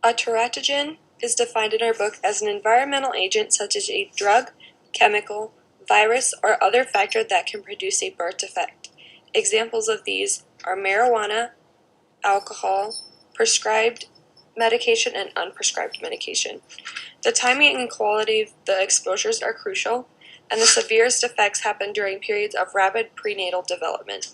A teratogen is defined in our book as an environmental agent such as a drug, chemical, virus, or other factor that can produce a birth defect. Examples of these are marijuana, alcohol, prescribed medication, and unprescribed medication. The timing and quality of the exposures are crucial, and the severest effects happen during periods of rapid prenatal development.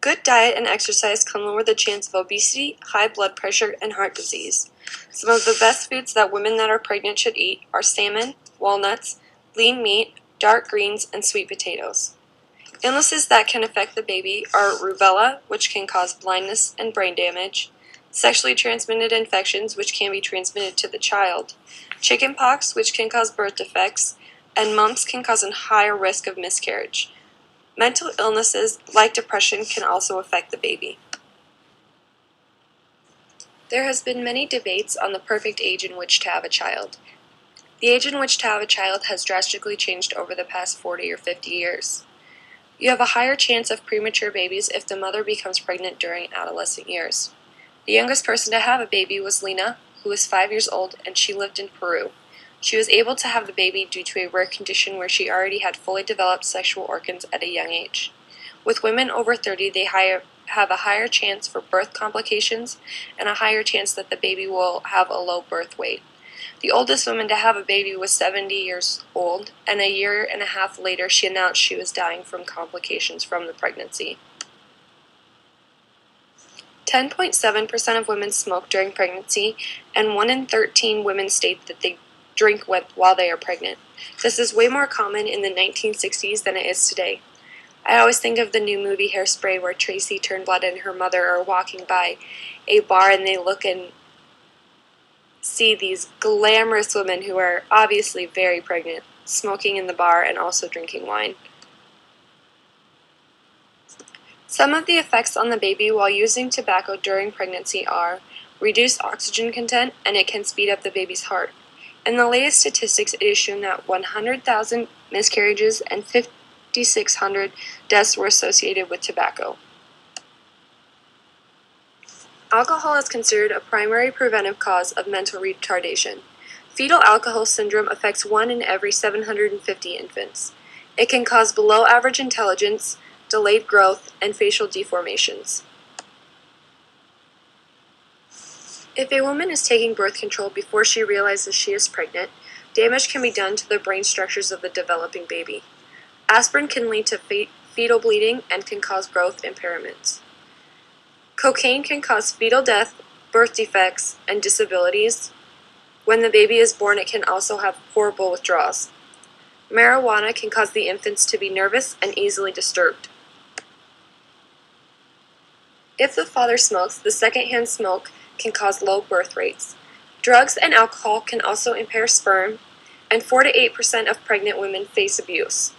Good diet and exercise can lower the chance of obesity, high blood pressure, and heart disease. Some of the best foods that women that are pregnant should eat are salmon, walnuts, lean meat, dark greens, and sweet potatoes. Illnesses that can affect the baby are rubella, which can cause blindness and brain damage, sexually transmitted infections, which can be transmitted to the child, chickenpox, which can cause birth defects, and mumps can cause a higher risk of miscarriage. Mental illnesses, like depression, can also affect the baby. There has been many debates on the perfect age in which to have a child. The age in which to have a child has drastically changed over the past 40 or 50 years. You have a higher chance of premature babies if the mother becomes pregnant during adolescent years. The youngest person to have a baby was Lena, who was 5 years old, and she lived in Peru. She was able to have the baby due to a rare condition where she already had fully developed sexual organs at a young age. With women over 30, they have a higher chance for birth complications and a higher chance that the baby will have a low birth weight. The oldest woman to have a baby was 70 years old, and a year and a half later she announced she was dying from complications from the pregnancy. 10.7% of women smoke during pregnancy, and 1 in 13 women state that they drink while they are pregnant. This is way more common in the 1960s than it is today. I always think of the new movie Hairspray where Tracy Turnblad and her mother are walking by a bar and they look and see these glamorous women who are obviously very pregnant, smoking in the bar and also drinking wine. Some of the effects on the baby while using tobacco during pregnancy are reduced oxygen content, and it can speed up the baby's heart. In the latest statistics, it is shown that 100,000 miscarriages and 5,600 deaths were associated with tobacco. Alcohol is considered a primary preventive cause of mental retardation. Fetal alcohol syndrome affects 1 in every 750 infants. It can cause below-average intelligence, delayed growth, and facial deformations. If a woman is taking birth control before she realizes she is pregnant, damage can be done to the brain structures of the developing baby. Aspirin can lead to fetal bleeding and can cause growth impairments. Cocaine can cause fetal death, birth defects, and disabilities. When the baby is born, it can also have horrible withdrawals. Marijuana can cause the infants to be nervous and easily disturbed. If the father smokes, the secondhand smoke can cause low birth rates. Drugs and alcohol can also impair sperm, and 4 to 8% of pregnant women face abuse.